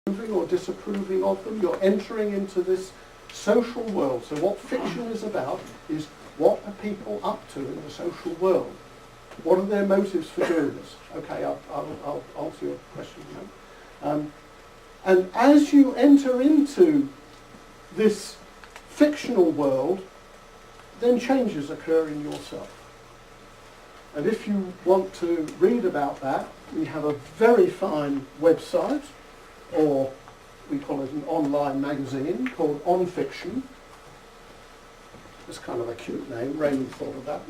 approving or disapproving of them. You're entering into this social world. So what fiction is about is what are people up to in the social world? What are their motives for doing this? Okay, I'll answer your question now. And as you enter into this fictional world, then changes occur in yourself. And if you want to read about that, we have a very fine website, or we call it an online magazine called On Fiction. It's kind of a cute name, Raymond thought of that.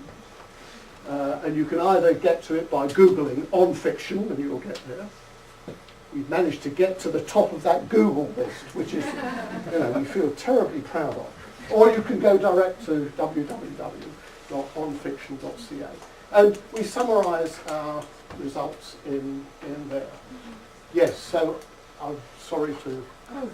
And you can either get to it by Googling On Fiction, and you'll get there. We've managed to get to the top of that Google list, which is, we feel terribly proud of. Or you can go direct to www.onfiction.ca. And we summarise our results in there. Yes, so I'm sorry to... Oh,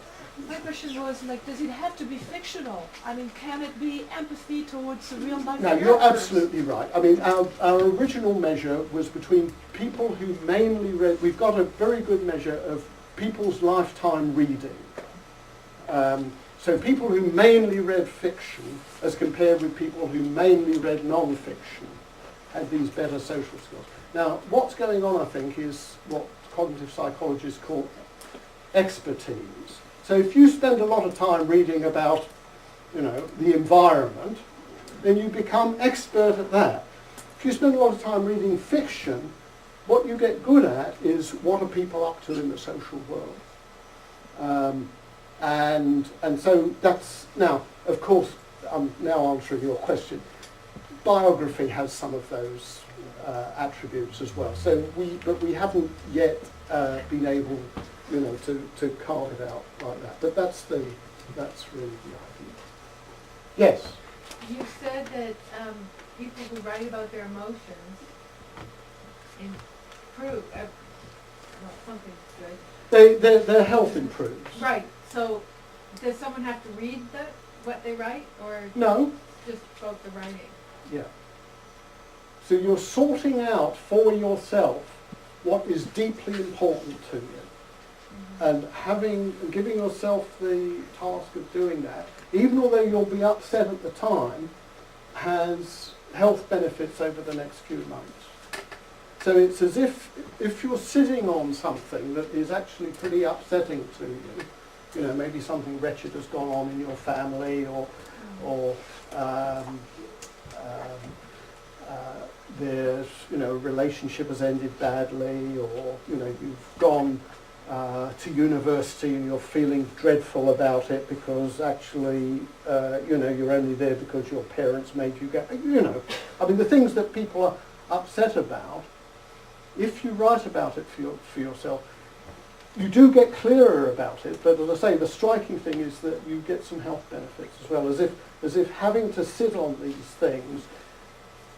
my question was, does it have to be fictional? I mean, can it be empathy towards real life No, characters? you're absolutely right. I mean, our original measure was between people who mainly read... We've got a very good measure of people's lifetime reading. So people who mainly read fiction as compared with people who mainly read non-fiction had these better social skills. Now, what's going on, I think, is what cognitive psychologists call expertise. So if you spend a lot of time reading about, the environment, then you become expert at that. If you spend a lot of time reading fiction, what you get good at is what are people up to in the social world. And so that's, now, of course, I'm now answering your question. Biography has some of those attributes as well. So but we haven't yet been able, to carve it out like that. But that's really the idea. Yes. You said that people who write about their emotions improve. Something's good. Their health improves. Right. So, does someone have to read what they write, or No. just about the writing? Yeah. So you're sorting out for yourself what is deeply important to you, and giving yourself the task of doing that, even although you'll be upset at the time, has health benefits over the next few months. So it's as if you're sitting on something that is actually pretty upsetting to you, maybe something wretched has gone on in your family, or there's, a relationship has ended badly, or, you've gone to university and you're feeling dreadful about it because actually, you're only there because your parents made you go, I mean, the things that people are upset about, if you write about it for yourself, you do get clearer about it, but as I say, the striking thing is that you get some health benefits as well, as if having to sit on these things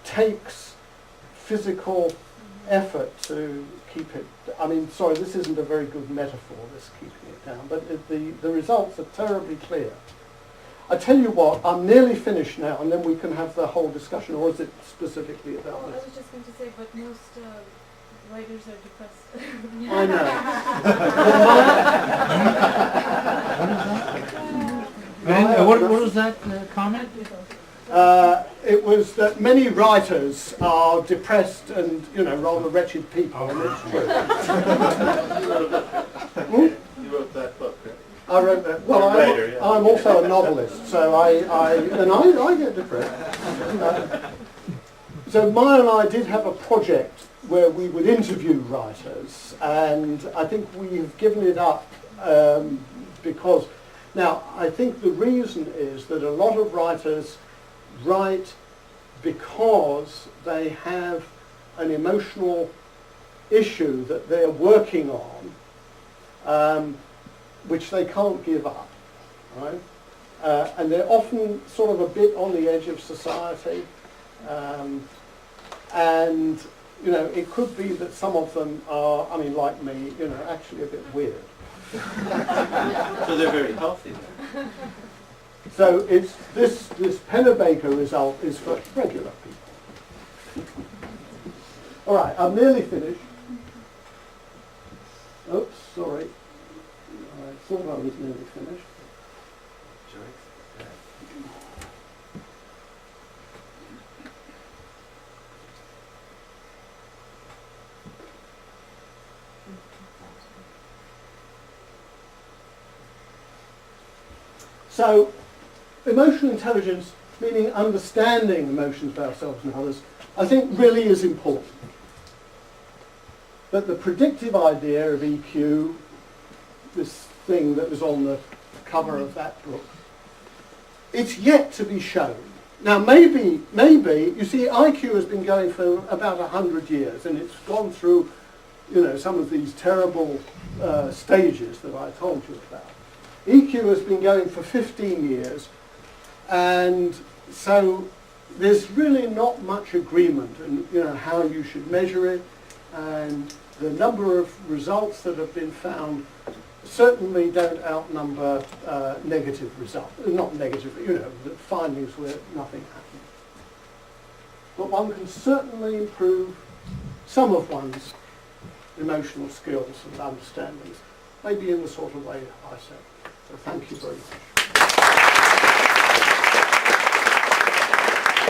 takes physical effort to keep it. I mean, sorry, this isn't a very good metaphor, this keeping it down, but the results are terribly clear. I tell you what, I'm nearly finished now, and then we can have the whole discussion, or is it specifically about Well, I this? was just going to say, but most writers are depressed. I know. What was that comment? It was that many writers are depressed and, rather wretched people, and it's true. You wrote that book, right? I wrote that. Well, I'm also a novelist, so I get depressed. So Maya and I did have a project where we would interview writers, and I think we've given it up because, now, I think the reason is that a lot of writers write because they have an emotional issue that they're working on, which they can't give up, right? And they're often sort of a bit on the edge of society, and it could be that some of them are, I mean, like me, actually a bit weird. So they're very healthy then. So it's this Pennebaker result is for regular people. All right, I'm nearly finished. Oops, sorry. thought I was nearly finished. So, emotional intelligence, meaning understanding emotions of ourselves and others, I think really is important. But the predictive idea of EQ, this thing that was on the cover of that book, it's yet to be shown. Now maybe, you see, IQ has been going for about 100 years, and it's gone through, some of these terrible stages that I told you about. EQ has been going for 15 years, and so there's really not much agreement on how you should measure it, and the number of results that have been found certainly don't outnumber negative results. Not negative, the findings where nothing happened. But one can certainly improve some of one's emotional skills and understandings, maybe in the sort of way I said. So thank you very much.